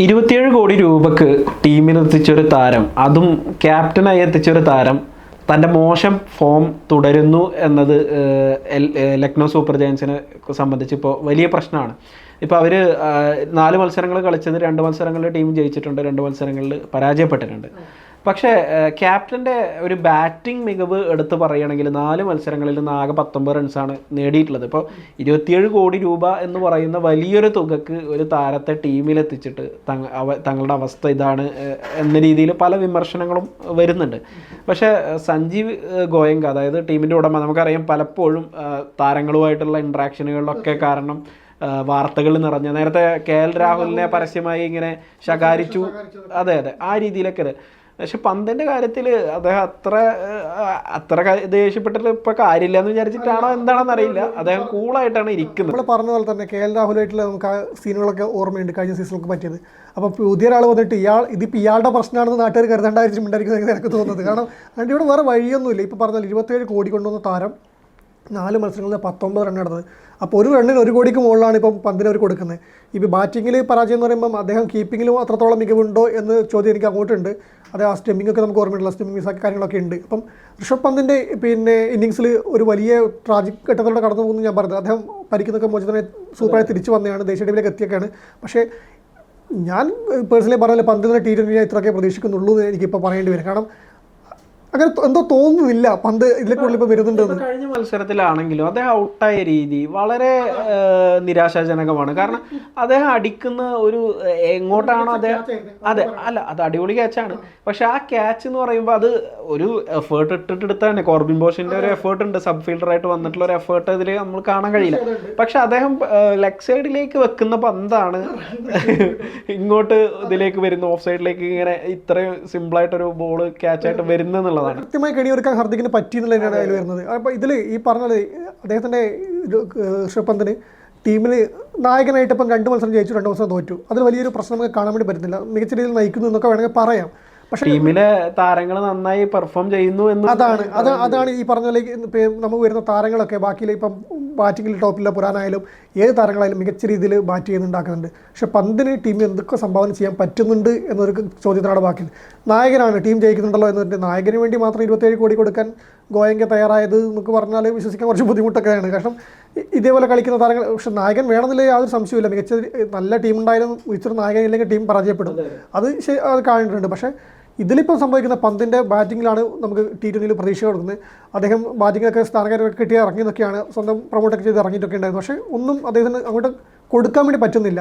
27 കോടി രൂപക്ക് ടീമിനെത്തിച്ചൊരു താരം, അതും ക്യാപ്റ്റനായി എത്തിച്ചൊരു താരം തൻ്റെ മോശം ഫോം തുടരുന്നു എന്നത് ലക്നൗ സൂപ്പർ ജയൻസിനെ സംബന്ധിച്ച് ഇപ്പോൾ വലിയ പ്രശ്നമാണ്. ഇപ്പോൾ അവർ 4 മത്സരങ്ങൾ കളിച്ചത് 2 മത്സരങ്ങളിൽ ടീം ജയിച്ചിട്ടുണ്ട്, 2 മത്സരങ്ങളിൽ പരാജയപ്പെട്ടിട്ടുണ്ട്. പക്ഷേ ക്യാപ്റ്റൻ്റെ ഒരു ബാറ്റിംഗ് മികവ് എടുത്ത് പറയുകയാണെങ്കിൽ 4 മത്സരങ്ങളിൽ നിന്ന് ആകെ 19 റൺസാണ് നേടിയിട്ടുള്ളത്. ഇപ്പോൾ 27 കോടി രൂപ എന്ന് പറയുന്ന വലിയൊരു തുകക്ക് ഒരു താരത്തെ ടീമിലെത്തിച്ചിട്ട് തങ്ങളുടെ അവസ്ഥ ഇതാണ് എന്ന രീതിയിൽ പല വിമർശനങ്ങളും വരുന്നുണ്ട്. പക്ഷേ സഞ്ജീവ് ഗോയങ്ക, അതായത് ടീമിൻ്റെ ഉടമ, നമുക്കറിയാം പലപ്പോഴും താരങ്ങളുമായിട്ടുള്ള ഇൻട്രാക്ഷനുകളിലൊക്കെ കാരണം വാർത്തകൾ നിറഞ്ഞ, നേരത്തെ KL രാഹുലിനെ പരസ്യമായി ഇങ്ങനെ ശകാരിച്ചു, അതെ ആ രീതിയിലൊക്കെ. പക്ഷെ പന്തിൻ്റെ കാര്യത്തിൽ അദ്ദേഹം അത്ര ദേഷ്യപ്പെട്ടിട്ട് ഇപ്പോൾ കാര്യമില്ല എന്ന് വിചാരിച്ചിട്ടാണോ എന്താണെന്ന് അറിയില്ല. അദ്ദേഹം കൂളായിട്ടാണ് ഇരിക്കുന്നത്. നമ്മൾ പറഞ്ഞ പോലെ തന്നെ KL രാഹുലായിട്ടുള്ള നമുക്ക് ആ സീനുകളൊക്കെ ഓർമ്മയുണ്ട് കഴിഞ്ഞ സീസണിലൊക്കെ പറ്റിയത്. അപ്പോൾ പുതിയ ഒരാൾ വന്നിട്ട് ഇതിപ്പോൾ ഇയാളുടെ പ്രശ്നമാണെന്ന് നാട്ടുകാർ കരുതണ്ടായിരിക്കും എനിക്ക് തോന്നുന്നത്. കാരണം അതിൻ്റെ ഇവിടെ വേറെ വഴിയൊന്നുമില്ല. ഇപ്പോൾ പറഞ്ഞാൽ 27 കോടി കൊണ്ടുവന്ന താരം 4 മത്സരങ്ങളിൽ 19 റൺ നടന്നത്. അപ്പോൾ ഒരു റണ്ണിന് 1 കോടിക്ക് മുകളിലാണ് ഇപ്പം പന്തിന് അവർ കൊടുക്കുന്നത്. ഇപ്പോൾ ബാറ്റിങ്ങിൽ പരാജയം എന്ന് പറയുമ്പം അദ്ദേഹം കീപ്പിങ്ങിലും അത്രത്തോളം മികവുണ്ടോ എന്ന് ചോദ്യം എനിക്ക് അങ്ങോട്ടുണ്ട്. അത് ആ സ്റ്റെമ്മിങ്ങൊക്കെ നമുക്ക് ഓർമ്മയുണ്ടല്ലോ, സ്റ്റെമ്മിങ് മിസ്സാക്കി കാര്യങ്ങളൊക്കെ ഉണ്ട്. അപ്പം ഋഷഭ് പന്തിൻ്റെ ഇന്നിങ്സിൽ ഒരു വലിയ ട്രാജിക് ഘട്ടത്തിലൂടെ കടന്നു പോകുന്നു ഞാൻ പറഞ്ഞത്. അദ്ദേഹം പരിക്കുന്നൊക്കെ മോചിതനെ സൂപ്പറായി തിരിച്ചു വന്നതാണ്, ദേശീയ ടീമിലേക്ക് എത്തിയൊക്കെയാണ്. പക്ഷേ ഞാൻ പേഴ്സണലി പറഞ്ഞാൽ പന്തിൻ്റെ T20 ഇത്രയൊക്കെ പ്രതീക്ഷിക്കുന്നുള്ളൂ എന്ന് എനിക്കിപ്പോൾ പറയേണ്ടി വരും. കാരണം അങ്ങനെ എന്തോ തോന്നുന്നില്ല പന്ത് ഇതിലേക്കുള്ളിൽ ഇപ്പോൾ വരുന്നുണ്ട്. കഴിഞ്ഞ മത്സരത്തിലാണെങ്കിലും അദ്ദേഹം ഔട്ടായ രീതി വളരെ നിരാശാജനകമാണ്. കാരണം അദ്ദേഹം അടിക്കുന്ന ഒരു എങ്ങോട്ടാണോ അദ്ദേഹം, അതെ അത് അടിപൊളി ക്യാച്ചാണ്. പക്ഷെ ആ ക്യാച്ച് എന്ന് പറയുമ്പോൾ അത് ഒരു എഫേർട്ട് ഇട്ടെടുത്താണ്. കോർബിൻ ബോഷിന്റെ ഒരു എഫേർട്ട് ഉണ്ട്, സബ് ഫീൽഡറായിട്ട് വന്നിട്ടുള്ള ഒരു എഫേർട്ട് ഇതിൽ നമ്മൾ കാണാൻ കഴിയില്ല. പക്ഷെ അദ്ദേഹം ലെഗ് സൈഡിലേക്ക് വെക്കുന്ന പന്താണ് ഇങ്ങോട്ട് ഇതിലേക്ക് വരുന്ന, ഓഫ് സൈഡിലേക്ക് ഇങ്ങനെ ഇത്രയും സിമ്പിളായിട്ടൊരു ബോൾ ക്യാച്ചായിട്ട് വരുന്ന. കൃത്യമായി കണിയൊരുക്കാൻ ഹർദിക്കിന് പറ്റി എന്നുള്ളതിനാണ് അതിൽ വരുന്നത്. അപ്പോൾ ഇതിൽ ഈ പറഞ്ഞത് അദ്ദേഹത്തിൻ്റെ ഋഷഭ് പന്തിന് ടീമിൽ നായകനായിട്ട് ഇപ്പം 2 മത്സരം ജയിച്ചു, 2 മത്സരം തോറ്റു. അതിൽ വലിയൊരു പ്രശ്നം നമുക്ക് കാണാൻ വേണ്ടി പറ്റുന്നില്ല. മികച്ച രീതിയിൽ നയിക്കുന്നു എന്നൊക്കെ വേണമെങ്കിൽ പറയാം. പക്ഷേ ടീമിലെ താരങ്ങൾ നന്നായി പെർഫോം ചെയ്യുന്നു എന്ന് അതാണ് ഈ പറഞ്ഞ നമുക്ക് വരുന്ന താരങ്ങളൊക്കെ ബാക്കിയിൽ ഇപ്പം ബാറ്റിങ്ങിൽ ടോപ്പിലെ പുരാനായാലും ഏത് താരങ്ങളായാലും മികച്ച രീതിയിൽ ബാറ്റ് ചെയ്യുന്നുണ്ടാക്കുന്നുണ്ട്. പക്ഷെ പന്തിന് ടീമിന് എന്തൊക്കെ സംഭാവന ചെയ്യാൻ പറ്റുന്നുണ്ട് എന്നൊരു ചോദ്യത്തിനാണ് ബാക്കി. നായകനാണ്, ടീം ജയിക്കുന്നുണ്ടല്ലോ എന്നിട്ട് നായകന് വേണ്ടി മാത്രം 27 കോടി കൊടുക്കാൻ ഗോയങ്ക തയ്യാറായത് എന്നൊക്ക് പറഞ്ഞാൽ വിശ്വസിക്കാൻ കുറച്ച് ബുദ്ധിമുട്ടൊക്കെയാണ്. കാരണം ഇതേപോലെ കളിക്കുന്ന താരങ്ങൾ, പക്ഷെ നായകൻ വേണമെന്നില്ല യാതൊരു സംശയമില്ല. മികച്ച നല്ല ടീം ഉണ്ടായാലും മികച്ചൊരു നായകൻ ഇല്ലെങ്കിൽ ടീം പരാജയപ്പെടും. അത് കാണേണ്ടതുണ്ട്. പക്ഷേ ഇതിലിപ്പോൾ സംഭവിക്കുന്ന പന്തിൻ്റെ ബാറ്റിങ്ങിലാണ് നമുക്ക് T20 പ്രതീക്ഷ കൊടുക്കുന്നത്. അദ്ദേഹം ബാറ്റിങ്ങൊക്കെ സ്ഥാനക്കാരൊക്കെ കിട്ടി ഇറങ്ങി എന്നൊക്കെയാണ്, സ്വന്തം പ്രൊമോട്ടൊക്കെ ചെയ്ത് ഇറങ്ങിയിട്ടൊക്കെ ഉണ്ടായിരുന്നു. പക്ഷേ ഒന്നും അദ്ദേഹത്തിന് അങ്ങോട്ട് കൊടുക്കാൻ വേണ്ടി പറ്റുന്നില്ല.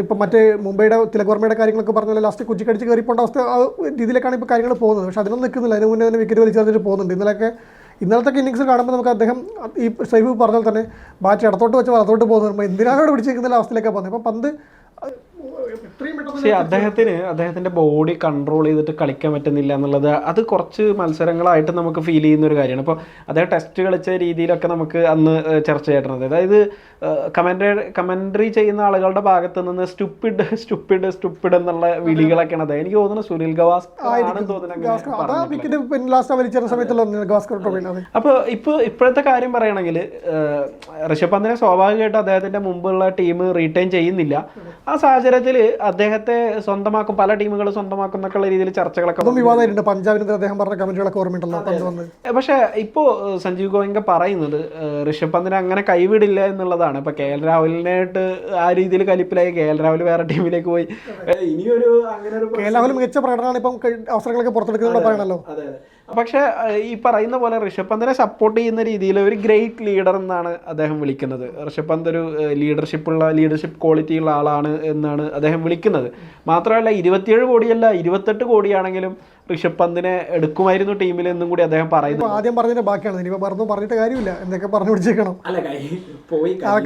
ഇപ്പം മറ്റേ മുംബൈയുടെ തിലക് വർമ്മയുടെ കാര്യങ്ങളൊക്കെ പറഞ്ഞാൽ ലാസ്റ്റ് കുച്ചിക്കടിച്ച് കയറിപ്പോണ്ട അവസ്ഥ ആ രീതിയിലേക്കാണ് ഇപ്പോൾ കാര്യങ്ങൾ പോകുന്നത്. പക്ഷേ അതിനൊന്നും നിൽക്കുന്നില്ല. അതിന് മുന്നേ തന്നെ വിക്കറ്റ് വലിച്ചെറിഞ്ഞിട്ട് പോകുന്നുണ്ട്. ഇന്നലത്തെ ഇന്നിങ്സ് കാണുമ്പോൾ നമുക്ക് അദ്ദേഹം ഈ സൈബ് പറഞ്ഞാൽ തന്നെ ബാറ്റ് ഇടത്തോട്ട് വെച്ച് വലത്തോട്ട് പോകുന്നത് എന്തിനാണ് അവിടെ പിടിച്ചിരിക്കുന്ന അവസ്ഥയിലേക്കാണ് പോകുന്നത്. അപ്പോൾ പന്ത് അദ്ദേഹത്തിന്റെ ബോഡി കൺട്രോൾ ചെയ്തിട്ട് കളിക്കാൻ പറ്റുന്നില്ല എന്നുള്ളത് അത് കുറച്ച് മത്സരങ്ങളായിട്ട് നമുക്ക് ഫീൽ ചെയ്യുന്ന ഒരു കാര്യമാണ്. അപ്പോൾ അദ്ദേഹം ടെസ്റ്റ് കളിച്ച രീതിയിലൊക്കെ നമുക്ക് അന്ന് ചർച്ച ചെയ്തിട്ടുണ്ട്. അതായത് കമന്ററി ചെയ്യുന്ന ആളുകളുടെ ഭാഗത്ത് നിന്ന് സ്റ്റുപ്പിഡ് എന്നുള്ള വിളികളൊക്കെയാണ്. അതായത് എനിക്ക് തോന്നുന്നു സുനിൽ ഗവാസ്കർ തോന്നുന്നത്. അപ്പോൾ ഇപ്പോഴത്തെ കാര്യം പറയുകയാണെങ്കിൽ ഋഷഭ് പന്തിനെ സ്വാഭാവികമായിട്ടും അദ്ദേഹത്തിന്റെ മുമ്പുള്ള ടീം റീറ്റെയിൻ ചെയ്യുന്നില്ല. ആ സാഹചര്യത്തിൽ അദ്ദേഹത്തെ സ്വന്തമാക്കും, പല ടീമുകൾ സ്വന്തമാക്കും എന്നൊക്കെയുള്ള രീതിയിൽ ചർച്ചകളൊക്കെ പഞ്ചാബിനെതിരെ അദ്ദേഹം പറഞ്ഞ കമന്റുകളൊക്കെ ഓർമ്മയുണ്ടല്ലോ. പക്ഷേ ഇപ്പോൾ സഞ്ജീവ് ഗോയങ്ക പറയുന്നത് ഋഷഭ് പന്തിനെ അങ്ങനെ കൈവിടില്ല എന്നുള്ളതാണ്. ഇപ്പൊ KL രാഹുലിനായിട്ട് ആ രീതിയിൽ കലിപ്പിലായി, KL രാഹുൽ വേറെ ടീമിലേക്ക് പോയി. ഇനിയൊരു അങ്ങനെ ഒരു KL രാഹുൽ മികച്ച പ്രകടനമാണ് ഇപ്പം അവസരങ്ങളൊക്കെ പുറത്തെടുക്കുന്നത് പറയണല്ലോ. പക്ഷെ ഈ പറയുന്ന പോലെ ഋഷഭ് പന്തിനെ സപ്പോർട്ട് ചെയ്യുന്ന രീതിയിൽ ഒരു ഗ്രേറ്റ് ലീഡർ എന്നാണ് അദ്ദേഹം വിളിക്കുന്നത്. ഋഷഭ് പന്ത് ഒരു ലീഡർഷിപ്പ് ക്വാളിറ്റി ഉള്ള ആളാണ് എന്നാണ് അദ്ദേഹം വിളിക്കുന്നത്. മാത്രമല്ല 27 കോടിയല്ല 28 കോടിയാണെങ്കിലും ഋഷഭ് പന്തിനെ എടുക്കുമായിരുന്നു ടീമിൽ എന്നും കൂടി അദ്ദേഹം പറയുന്നു. ആദ്യം പറഞ്ഞതിന്റെ ബാക്കിയാണ്. ഇനിയിപ്പോൾ പറഞ്ഞിട്ട് കാര്യമില്ല, എന്തൊക്കെ പറഞ്ഞു പിടിച്ചേക്കണം.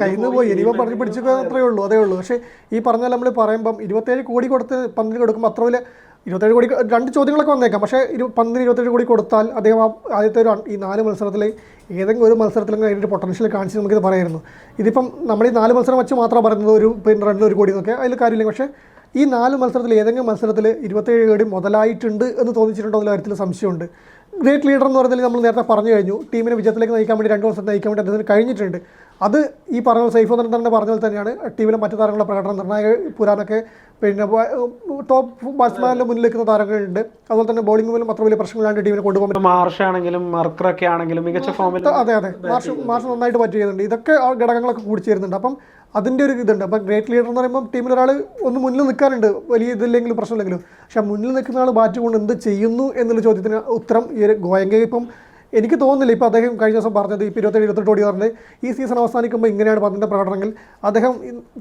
കയ്യിൽ നിന്ന് പോയി ഇനിയിപ്പോൾ പറഞ്ഞു പിടിച്ചേക്കാൻ അത്രയേ ഉള്ളൂ, അതേ ഉള്ളൂ. പക്ഷേ ഈ പറഞ്ഞാൽ നമ്മൾ പറയുമ്പം 27 കോടി കൊടുത്ത് പന്തിന് കൊടുക്കുമ്പോൾ അത്ര വലിയ 27 കോടി 2 ചോദ്യങ്ങളൊക്കെ വന്നേക്കാം. പക്ഷേ പന്തിന് 27 കോടി കൊടുത്താൽ അദ്ദേഹം ആദ്യത്തെ ഈ 4 മത്സരത്തിൽ ഏതെങ്കിലും ഒരു മത്സരത്തിലെങ്കിലും അതിൻ്റെ പൊട്ടൻഷ്യൽ കാണിച്ച് നമുക്കിത് പറയായിരുന്നു. ഇതിപ്പം നമ്മൾ ഈ 4 മത്സരം വെച്ച് മാത്രം പറയുന്നത് ഒരു റണ്ണിന് 1 കോടി എന്നൊക്കെ അതിൽ കാര്യമില്ല. പക്ഷേ ഈ 4 മത്സരത്തിൽ ഏതെങ്കിലും മത്സരത്തിൽ 27 കോടി മുതലായിട്ടുണ്ട് എന്ന് തോന്നിച്ചിട്ടുണ്ടോ എന്നുള്ള കാര്യത്തിൽ സംശയമുണ്ട്. ഗ്രേറ്റ് ലീഡർ എന്ന് പറയുന്നത് നമ്മൾ നേരത്തെ പറഞ്ഞു കഴിഞ്ഞു. ടീമിനെ വിജയത്തിലേക്ക് നയിക്കാൻ വേണ്ടി 2 മത്സരം നയിക്കാൻ വേണ്ടി അദ്ദേഹത്തിന് കഴിഞ്ഞിട്ടുണ്ട്. അത് ഈ പറഞ്ഞ സൈഫ് തന്നെ പറഞ്ഞ പോലെ തന്നെയാണ് ടീമിലെ മറ്റു താരങ്ങളുടെ പ്രകടനം. നിർണായക പുരാനൊക്കെ പിന്നെ ടോപ്പ് ബാറ്റ്സ്മാനിലെ മുന്നിൽ നിൽക്കുന്ന താരങ്ങളുണ്ട്. അതുപോലെ തന്നെ ബോളിംഗ് പോലും അത്ര വലിയ പ്രശ്നമില്ലാണ്ട് ടീമിനെ കൊണ്ടുപോകാൻ പറ്റും. മാർഷ് ആണെങ്കിലും മർക്കറൊക്കെ ആണെങ്കിലും മികച്ച ഫോമിൽ. അതെ മാർഷ് നന്നായിട്ട് പറ്റി ചെയ്യുന്നുണ്ട്. ഇതൊക്കെ ആ ഘടകങ്ങളൊക്കെ കൂടി ചേരുന്നുണ്ട്. അപ്പം അതിൻ്റെ ഒരു ഇതുണ്ട്. അപ്പം ഗ്രേറ്റ് ലീഡർ എന്ന് പറയുമ്പോൾ ടീമിൽ ഒരാൾ ഒന്ന് മുന്നിൽ നിൽക്കാനുണ്ട്, വലിയ ഇതില്ലെങ്കിലും പ്രശ്നമില്ലെങ്കിലും. പക്ഷേ മുന്നിൽ നിൽക്കുന്ന ആൾ ബാറ്റ് കൊണ്ട് എന്ത് ചെയ്യുന്നു എന്നുള്ള ചോദ്യത്തിന് ഉത്തരം ഈ ഒരു ഗോയങ്ക ഇപ്പം എനിക്ക് തോന്നുന്നില്ല. ഇപ്പോൾ അദ്ദേഹം കഴിഞ്ഞ ദിവസം പറഞ്ഞത് ഇപ്പോൾ 27-28 ഓടി പറഞ്ഞത് ഈ സീസൺ അവസാനിക്കുമ്പോൾ ഇങ്ങനെയാണ് പന്തിൻ്റെ പ്രകടനങ്ങൾ. അദ്ദേഹം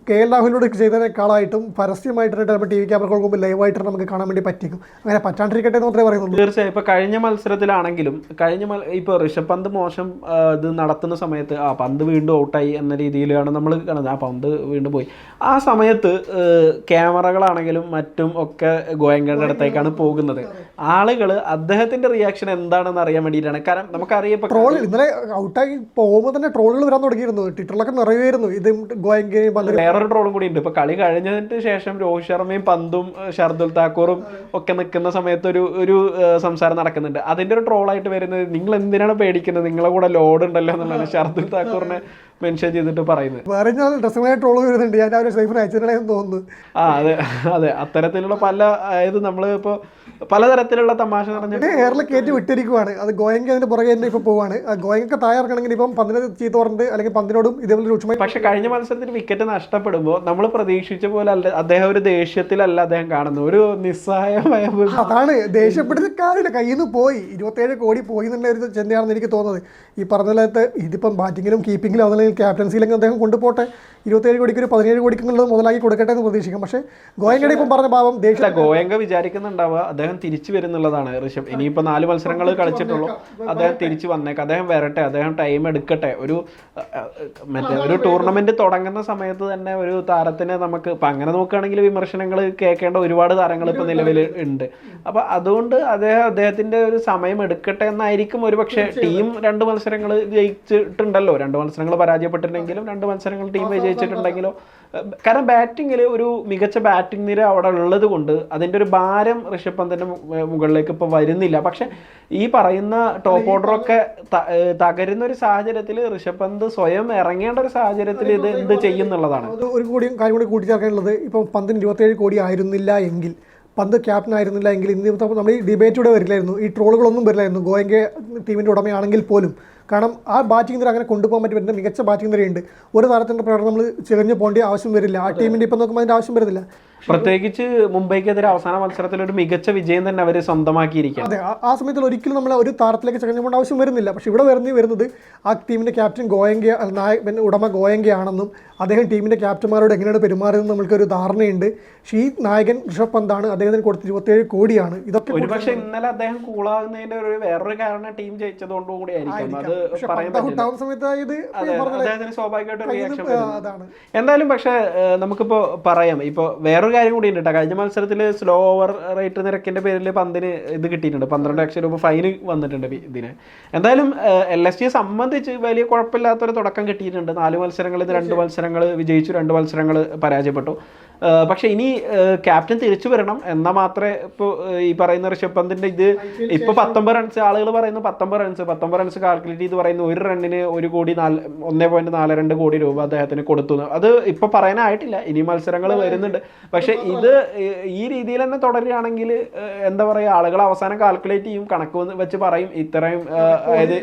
KL രാഹുലിനോട് ചെയ്തതിനേക്കാളായിട്ടും പരസ്യമായിട്ട് ടി വി ക്യാമറകൾക്ക് മുമ്പ് ലൈവായിട്ട് നമുക്ക് കാണാൻ വേണ്ടി പറ്റിക്കും. അങ്ങനെ പറ്റാണ്ടിരിക്കട്ടെ എന്ന് മാത്രമേ പറയുന്നുള്ളൂ. തീർച്ചയായും ഇപ്പോൾ കഴിഞ്ഞ മത്സരത്തിലാണെങ്കിലും ഇപ്പോൾ ഋഷഭ് പന്ത് മോശം ഇത് നടത്തുന്ന സമയത്ത് പന്ത് വീണ്ടും ഔട്ടായി എന്ന രീതിയിലാണ് നമ്മൾ കാണുന്നത്. പന്ത് വീണ്ടും പോയി. ആ സമയത്ത് ക്യാമറകളാണെങ്കിലും മറ്റും ഒക്കെ ഗോയങ്കയുടെ അടുത്തേക്കാണ് പോകുന്നത്. ആളുകൾ അദ്ദേഹത്തിൻ്റെ റിയാക്ഷൻ എന്താണെന്ന് അറിയാൻ വേണ്ടിയിട്ടാണ്. നമുക്കറിയാം ട്രോൾ ഇന്നലെ ഔട്ടായി പോകുമ്പോൾ തന്നെ ട്രോളുകൾ വരാൻ തുടങ്ങിയിരുന്നു. ട്വിറ്ററിലൊക്കെ നിറയുമായിരുന്നു ഇത് ഗോയങ്കയും. വേറൊരു ട്രോളും കൂടി ഉണ്ട്. ഇപ്പൊ കളി കഴിഞ്ഞതിന് ശേഷം രോഹിത് ശർമ്മയും പന്തും ഷർദുൽ താക്കൂറും ഒക്കെ നിൽക്കുന്ന സമയത്ത് ഒരു സംസാരം നടക്കുന്നുണ്ട്. അതിന്റെ ഒരു ട്രോളായിട്ട് വരുന്നത് നിങ്ങൾ എന്തിനാണ് പേടിക്കുന്നത്, നിങ്ങളെ കൂടെ ലോഡ് ഉണ്ടല്ലോ എന്നുള്ളതാണ് ഷർദുൽ താക്കൂറിനെ മെൻഷൻ ചെയ്തിട്ട് പറയുന്നത്. വേറെ ഡ്രസ്സുമായി ട്രോൾ വരുന്നുണ്ട്. ഞാൻ അവരെ സൈഫിന് അയച്ചിട്ടുണ്ടെന്ന് തോന്നുന്നു. അതെ അത്തരത്തിലുള്ള പല അതായത് നമ്മള് ഇപ്പൊ പലതരത്തിലുള്ള തമാശ പറഞ്ഞിട്ട് എയറിൽ കയറ്റി വിട്ടിരിക്കുവാണ്. അത് ഗോയങ്ക അതിന്റെ പുറകെ തന്നെ ഇപ്പൊ പോവാണ്. ഗോയങ്ക താഴെക്കണമെങ്കിൽ ഇപ്പം പന്തിന് ചീത്ത പറഞ്ഞിട്ട് അല്ലെങ്കിൽ പന്തിനോടും ഇതേപോലെ രൂക്ഷമായി. പക്ഷെ കഴിഞ്ഞ മത്സരത്തിൽ വിക്കറ്റ് നഷ്ടപ്പെടുമ്പോൾ നമ്മൾ പ്രതീക്ഷിച്ച പോലെ അല്ല അദ്ദേഹം ഒരു ദേഷ്യത്തിലല്ല അദ്ദേഹം കാണുന്നത്, ഒരു നിസ്സഹായമായ. അതാണ് ദേഷ്യപ്പെടുന്ന കാര്യമില്ല, കയ്യിൽ നിന്ന് പോയി 27 കോടി പോയി എന്നുള്ള ഒരു ചിന്തയാണെന്ന് എനിക്ക് തോന്നുന്നത്. ഈ പറഞ്ഞ കാലത്ത് ഇതിപ്പം ബാറ്റിങ്ങിലും കീപ്പിങ്ങിലും അതല്ലെങ്കിൽ ക്യാപ്റ്റൻസിയിലെങ്കിൽ അദ്ദേഹം കൊണ്ടുപോട്ടെ. 27 കോടിക്ക് ഒരു 17 കോടിക്കുള്ളത് മുതലാക്കി കൊടുക്കട്ടെ എന്ന് പ്രതീക്ഷിക്കാം. പക്ഷേ ഗോയങ്കയുടെ ഇപ്പം പറഞ്ഞ ഭാവം ദേഷ്യം. ഗോയങ്ക വിചാരിക്കുന്നുണ്ടാവുക അദ്ദേഹം തിരിച്ചു വരുന്നുള്ളതാണ്. ഋഷഭ് ഇനിയിപ്പോൾ 4 മത്സരങ്ങൾ കളിച്ചിട്ടുള്ളൂ, അദ്ദേഹം തിരിച്ചു വന്നേക്കാം, അദ്ദേഹം വരട്ടെ, അദ്ദേഹം ടൈം എടുക്കട്ടെ. ഒരു ടൂർണമെന്റ് തുടങ്ങുന്ന സമയത്ത് തന്നെ ഒരു താരത്തിനെ നമുക്ക് ഇപ്പം അങ്ങനെ നോക്കുകയാണെങ്കിൽ വിമർശനങ്ങൾ കേൾക്കേണ്ട ഒരുപാട് താരങ്ങൾ ഇപ്പോൾ നിലവിൽ ഉണ്ട്. അപ്പം അതുകൊണ്ട് അദ്ദേഹത്തിന്റെ ഒരു സമയം എടുക്കട്ടെ എന്നായിരിക്കും ഒരു പക്ഷേ. ടീം 2 മത്സരങ്ങൾ ജയിച്ചിട്ടുണ്ടല്ലോ, 2 മത്സരങ്ങൾ പരാജയപ്പെട്ടിട്ടുണ്ടെങ്കിലും 2 മത്സരങ്ങൾ ടീം വിജയിച്ചിട്ടുണ്ടെങ്കിലോ. കാരണം ബാറ്റിങ്ങിൽ ഒരു മികച്ച ബാറ്റിംഗ് നിര അവിടെ ഉള്ളത് കൊണ്ട് അതിൻ്റെ ഒരു ഭാരം ഋഷഭ് പന്തിൻ്റെ മുകളിലേക്ക് ഇപ്പോൾ വരുന്നില്ല. പക്ഷെ ഈ പറയുന്ന ടോപ്പ് ഓർഡറൊക്കെ തകരുന്ന ഒരു സാഹചര്യത്തിൽ ഋഷഭ് പന്ത് സ്വയം ഇറങ്ങേണ്ട ഒരു സാഹചര്യത്തിൽ ഇത് എന്ത് ചെയ്യുന്നുള്ളതാണ്. ഒരു കാര്യം കൂടി കൂട്ടിച്ചേർക്കാനുള്ളത്, ഇപ്പം പന്തിന് 27 കോടി ആയിരുന്നില്ല എങ്കിൽ, പന്ത് ക്യാപ്റ്റൻ ആയിരുന്നില്ല എങ്കിൽ ഇന്ന് നമ്മൾ ഈ ഡിബേറ്റൂടെ വരില്ലായിരുന്നു, ഈ ട്രോളുകളൊന്നും വരില്ലായിരുന്നു ഗോയങ്ക ടീമിൻ്റെ ഉടമയാണെങ്കിൽ പോലും. കാരണം ആ ബാറ്റിംഗ് നിര അങ്ങനെ കൊണ്ടുപോകാൻ പറ്റുന്ന മികച്ച ബാറ്റിംഗ് നിരയുണ്ട്. ഒരു താരത്തിൻ്റെ പ്രകടനം നമ്മൾ ചികഞ്ഞു പോകേണ്ട ആവശ്യം വരില്ല. ആ ടീമിൻ്റെ ഇപ്പം നോക്കുമ്പോൾ അതിൻ്റെ ആവശ്യം വരുന്നില്ല. പ്രത്യേകിച്ച് മുംബൈക്കെതിരെ അവസാന മത്സരത്തിൽ ഒരു മികച്ച വിജയം തന്നെ അവർ സ്വന്തമാക്കിയിരിക്കും. അതെ, ആ സമയത്തിൽ ഒരിക്കലും നമ്മൾ ഒരു താരത്തിലേക്ക് ചകഞ്ഞു പോകേണ്ട ആവശ്യം വരുന്നില്ല. പക്ഷേ ഇവിടെ വരുന്നത് ആ ടീമിൻ്റെ ക്യാപ്റ്റൻ ഉടമ ഗോയങ്കയാണെന്നും അദ്ദേഹം ടീമിൻ്റെ ക്യാപ്റ്റന്മാരോട് എങ്ങനെയാണ് പെരുമാറുന്നത് നമ്മൾക്കൊരു ധാരണയുണ്ട്. പക്ഷേ ഈ നായകൻ ഋഷഭ് പന്താണ്, അദ്ദേഹത്തിന് കൊടുത്ത് 27 കോടിയാണ്. ഇതൊക്കെ ഒരുപക്ഷെ ഇന്നലെ അദ്ദേഹം കൂളാകുന്നതിന്റെ വേറൊരു കാരണം ടീം ജയിച്ചതുകൊണ്ട് കൂടിയായിരിക്കും. അത് എന്തായാലും പക്ഷെ നമുക്കിപ്പോ പറയാം. ഇപ്പൊ വേറൊരു കാര്യം കൂടി ഉണ്ട് കേട്ടോ. കഴിഞ്ഞ മത്സരത്തിൽ സ്ലോ ഓവർ റേറ്റ് നിരക്കിന്റെ പേരിൽ പന്തിന് ഇത് കിട്ടിയിട്ടുണ്ട്, 12 ലക്ഷം രൂപ ഫൈന് വന്നിട്ടുണ്ട് ഇതിന്. എന്തായാലും LSGയെ സംബന്ധിച്ച് വലിയ കുഴപ്പമില്ലാത്തൊരു തുടക്കം കിട്ടിയിട്ടുണ്ട്. 4 മത്സരങ്ങളിൽ 2 മത്സരങ്ങൾ വിജയിച്ചു, 2 മത്സരങ്ങൾ പരാജയപ്പെട്ടു. പക്ഷെ ഇനി ക്യാപ്റ്റൻ തിരിച്ചു വരണം എന്നാൽ മാത്രമേ ഇപ്പോൾ ഈ പറയുന്ന ഋഷഭ് പന്തിന്റെ ഇത് ഇപ്പൊ 19 റൺസ് ആളുകൾ പറയുന്നു, 19 റൺസ് കാൽക്കുലേറ്റ് ചെയ്ത് പറയുന്നു 1 റണ്ണിന് 1.42 കോടി രൂപ അദ്ദേഹത്തിന് കൊടുത്തു. അത് ഇപ്പൊ പറയാനായിട്ടില്ല, ഇനി മത്സരങ്ങൾ വരുന്നുണ്ട്. പക്ഷെ ഇത് ഈ രീതിയിൽ തന്നെ തുടരുകയാണെങ്കിൽ എന്താ പറയുക, ആളുകൾ അവസാനം കാൽക്കുലേറ്റ് ചെയ്യും, കണക്ക് വെച്ച് പറയും ഇത്രയും അതായത്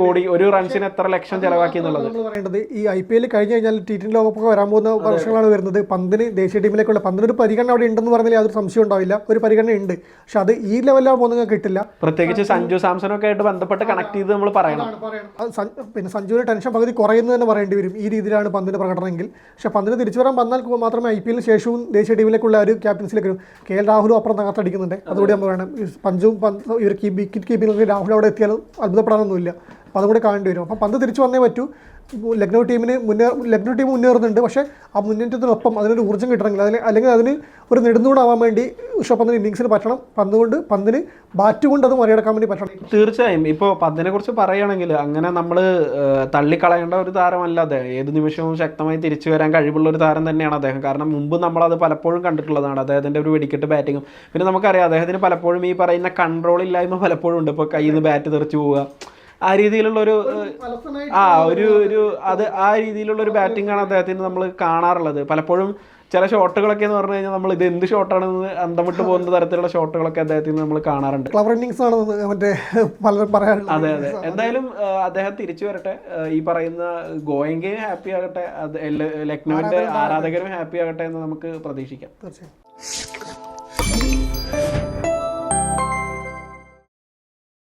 കോടി, 1 റൺസിന് എത്ര ലക്ഷം ചെലവാക്കി എന്നുള്ളത്. പറയേണ്ടത് ഈ IPL കഴിഞ്ഞ് കഴിഞ്ഞാൽ T20 ലോകകപ്പൊക്കെ വരാൻ പോകുന്ന വർഷങ്ങളാണ് വരുന്നത്. പന്തിന് ദേശീയ ടീമിലേക്കുള്ള പന്തിനൊരു പരിഗണന അവിടെ ഉണ്ടെന്ന് പറഞ്ഞാൽ യാതൊരു സംശയം ഉണ്ടാവില്ല. ഒരു പരിഗണന ഉണ്ട്, പക്ഷെ അത് ഈ ലെവലിലാണ് പോകുന്നത് കിട്ടില്ല. പ്രത്യേകിച്ച് സഞ്ജു സാംസണൊക്കെ ആയിട്ട് ബന്ധപ്പെട്ട് കണക്ട് ചെയ്ത് നമ്മൾ പറയണം. പിന്നെ സഞ്ജുവിന് ടെൻഷൻ പകുതി കുറയുന്നു തന്നെ പറയേണ്ടി വരും ഈ രീതിയിലാണ് പന്തിന്റെ പ്രകടനമെങ്കിൽ. പക്ഷെ പന്തിന് തിരിച്ചു വരാൻ വന്നാൽ മാത്രമേ IPL ശേഷവും ദേശീയ ടീമിലേക്കുള്ള ഒരു ക്യാപ്റ്റൻസിലേക്ക് വരും. KL രാഹുലും അപ്പുറം തകർത്തടിക്കുന്നുണ്ട്, അതുകൂടി നമ്മൾ വേണം. പഞ്ചും ഇവർ വിക്കറ്റ് കീപ്പിംഗ് രാഹുൽ അവിടെ എത്തിയാലും അത്ഭുതപ്പെടാനൊന്നുമില്ല. അപ്പോൾ അതുകൂടി കാണേണ്ടി വരും. അപ്പം പന്ത് തിരിച്ചു വന്നേ പറ്റൂ. ലക്നൗ ടീം മുന്നേറുന്നുണ്ട്. പക്ഷേ ആ മുന്നേറ്റത്തിനൊപ്പം അതിനൊരു ഊർജ്ജം കിട്ടണമെങ്കിൽ അല്ലെങ്കിൽ അതിന് ഒരു നെടുന്നൂടാവാൻ വേണ്ടി ഋഷഭ് പന്തിന് ഇന്നിങ്സിന് പറ്റണം. പന്തിന് ബാറ്റ് കൊണ്ട് അത് മറികടക്കാൻ വേണ്ടി പറ്റണം. തീർച്ചയായും. ഇപ്പോൾ പന്തിനെ കുറിച്ച് പറയുകയാണെങ്കിൽ അങ്ങനെ നമ്മൾ തള്ളിക്കളയേണ്ട ഒരു താരമല്ല അദ്ദേഹം. ഏത് നിമിഷവും ശക്തമായി തിരിച്ചു വരാൻ കഴിവുള്ള ഒരു താരം തന്നെയാണ് അദ്ദേഹം. കാരണം മുമ്പ് നമ്മളത് പലപ്പോഴും കണ്ടിട്ടുള്ളതാണ്, അദ്ദേഹത്തിൻ്റെ ഒരു വെടിക്കെട്ട് ബാറ്റിങ്ങും. പിന്നെ നമുക്കറിയാം അദ്ദേഹത്തിന് പലപ്പോഴും ഈ പറയുന്ന കൺട്രോൾ ഇല്ലായ്മ പലപ്പോഴും ഉണ്ട്. ഇപ്പോൾ കയ്യിൽ നിന്ന് ബാറ്റ് തെറിച്ചു പോവുക, ആ രീതിയിലുള്ള ഒരു ഒരു അത് ആ രീതിയിലുള്ള ഒരു ബാറ്റിംഗ് ആണ് അദ്ദേഹത്തിന് നമ്മൾ കാണാറുള്ളത്. പലപ്പോഴും ചില ഷോട്ടുകളൊക്കെ എന്ന് പറഞ്ഞു കഴിഞ്ഞാൽ നമ്മൾ ഇത് എന്ത് ഷോട്ടാണെന്ന് അന്തം വിട്ട് പോകുന്ന തരത്തിലുള്ള ഷോട്ടുകളൊക്കെ അദ്ദേഹത്തിന് നമ്മൾ കാണാറുണ്ട്. ക്ലവർ ഇന്നിങ്സ് ആണ് മറ്റേ പലരും പറയാറുള്ളത്. അതെ അതെ, എന്തായാലും അദ്ദേഹം തിരിച്ചു വരട്ടെ. ഈ പറയുന്ന ഗോയങ്കയും ഹാപ്പി ആകട്ടെ, ലക്നൌവിന്റെ ആരാധകരും ഹാപ്പി ആകട്ടെ എന്ന് നമുക്ക് പ്രതീക്ഷിക്കാം. തീർച്ചയായും.